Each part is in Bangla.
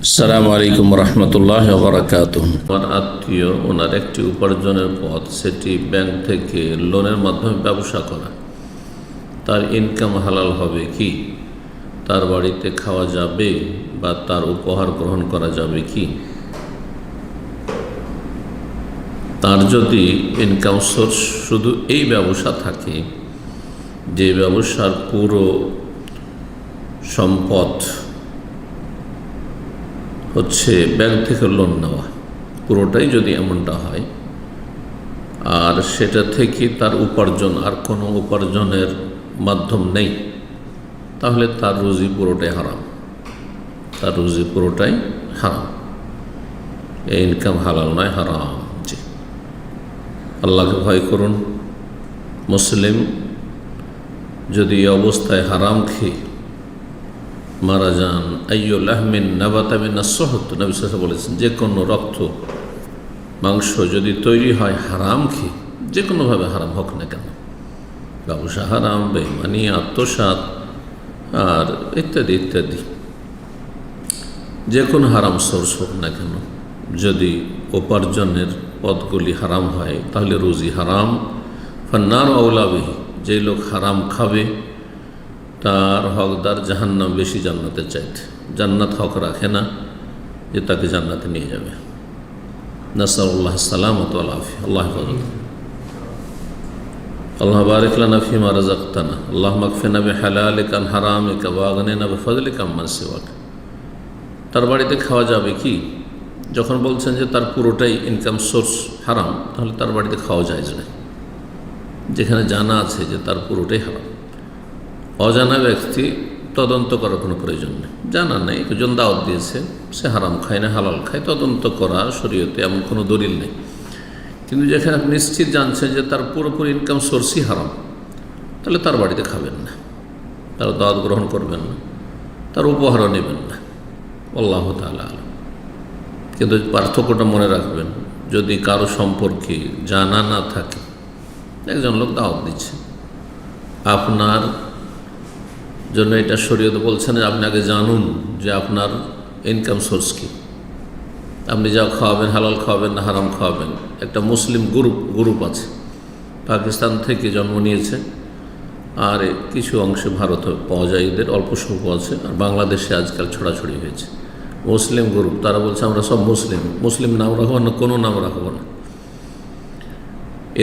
আসসালামু আলাইকুম রহমতুল্লাহ বারাকাতুহু। আমার আত্মীয় ওনার একটি উপার্জনের পথ, সেটি ব্যাংক থেকে লোনের মাধ্যমে ব্যবসা করা। তার ইনকাম হালাল হবে কি? তার বাড়িতে খাওয়া যাবে বা তার উপহার গ্রহণ করা যাবে কি? তার যদি ইনকাম সোর্স শুধু এই ব্যবসা থাকে, যে ব্যবসার পুরো সম্পদ হচ্ছে ব্যাংক থেকে লোন নেওয়া, পুরোটাই যদি এমনটা হয় আর সেটা থেকে তার উপার্জন আর কোনো উপার্জনের মাধ্যম নেই, তাহলে তার রুজি পুরোটাই হারাম। তার রুজি পুরোটাই হারাম। এই ইনকাম হালাল নয়, হারাম। জি, আল্লাহকে ভয় করুন। মুসলিম যদি এই অবস্থায় হারাম খেয়ে মারা যান, আইয়ুল আহমিন নাবাতামিনা সহত, নবী সাল্লাল্লাহু আলাইহি ওয়াসাল্লাম বলেছেন, যে কোনো রক্ত মাংস যদি তৈরি হয় হারাম খেয়ে, যে কোনোভাবে হারাম হোক না কেন, ব্যবসা হারাম, বেঈমানি, আত্মসাৎ আর ইত্যাদি ইত্যাদি, যে কোনো হারাম সোর্স হোক না কেন, যদি উপার্জনের পথগুলি হারাম হয় তাহলে রুজি হারাম। ফান্নার আওলা বিহি, যে লোক হারাম খাবে তার হকদার জাহান্নাম বেশি জান্নাতের চাইতে। জান্নাত হক রাখে না যে তাকে জান্নাতে নিয়ে যাবে। নাসআলুল্লাহ সালামাত ওয়াল আফিয়া। আল্লাহ হেফাজত। আল্লাহ বারিক লানা ফিমা রাযাকতানা, আল্লাহুম্মা আকফিনা বিহালালিকা আন হারামিকা ওয়া আগনিনা বিফাযলিকা আম্মান সিওয়াক। তার বাড়িতে খাওয়া যাবে কি? যখন বলছেন যে তার পুরোটাই ইনকাম সোর্স হারাম, তাহলে তার বাড়িতে খাওয়া জায়েজ নয়, যেখানে জানা আছে যে তার পুরোটাই হারাম। অজানা ব্যক্তি তদন্ত করার কোনো প্রয়োজন নেই। জানা নেই, একজন দাওয়াত দিয়েছে, সে হারাম খায় না হালাল খায়, তদন্ত করা শরীয়তে এমন কোনো দলিল নেই। কিন্তু যেখানে আপনি নিশ্চিত জানছেন যে তার পুরোপুরি ইনকাম সোর্সই হারাম, তাহলে তার বাড়িতে খাবেন না, তার দাওয়াত গ্রহণ করবেন না, তার উপহারও নেবেন না। আল্লাহু তাআলা আলাম। কিন্তু পার্থক্যটা মনে রাখবেন, যদি কারো সম্পর্কে জানা না থাকে, একজন লোক দাওয়াত দিচ্ছে, আপনার জন্য এটা শরীয়ত বলছেন যে আপনি আগে জানুন যে আপনার ইনকাম সোর্স কী, আপনি যা খাওয়াবেন হালাল খাওয়াবেন না হারাম খাওয়াবেন। একটা মুসলিম গ্রুপ আছে, পাকিস্তান থেকে জন্ম নিয়েছে, আর কিছু অংশে ভারতে পাওয়া যায়, এদের অল্প সংখ্য আছে, আর বাংলাদেশে আজকাল ছড়াছড়ি হয়েছে। মুসলিম গ্রুপ, তারা বলছে আমরা সব মুসলিম নাম রাখবো না, কোনো নাম রাখবো না।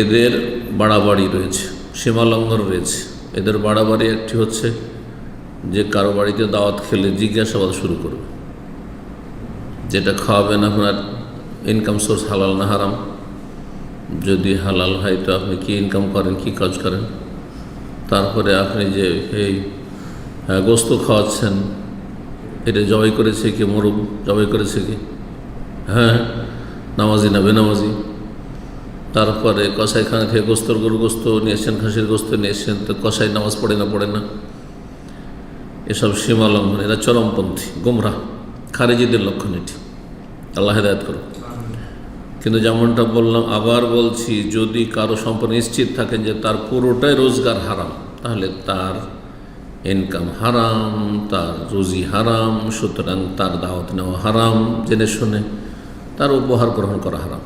এদের বাড়াবাড়ি রয়েছে, সীমালঙ্ঘন রয়েছে। এদের বাড়াবাড়ি একটি হচ্ছে যে কারো বাড়িতে দাওয়াত খেলে জিজ্ঞাসাবাদ শুরু করবে, যেটা খাওয়াবেন আপনার ইনকাম সোর্স হালাল না হারাম। যদি হালাল হয় তো আপনি কি ইনকাম করেন, কি কাজ করেন। তারপরে আপনি যে এই গোস্ত খাওয়াচ্ছেন, এটা জবাই করেছে কি, মোরগ জবাই করেছে কি, হ্যাঁ নামাজি না বেনামাজি। তারপরে কসাইখানা থেকে গরু গোস্ত নিয়ে এসছেন, খাসির গোস্ত নিয়ে এসছেন, তো কসাই নামাজ পড়ে না। এসব সীমালঙ্ঘন, এরা চরমপন্থী, গোমরাহ, খারিজিদের লক্ষণ এটি। আল্লাহ হেদায়েত করুন। কিন্তু যেমনটা বললাম, আবার বলছি, যদি কারো সম্পর্কে নিশ্চিত থাকেন যে তার পুরোটাই রোজগার হারাম, তাহলে তার ইনকাম হারাম, তার রুজি হারাম, সুতরাং তার দাওয়াত নেওয়া হারাম, জেনে শুনে তার উপহার গ্রহণ করা হারাম।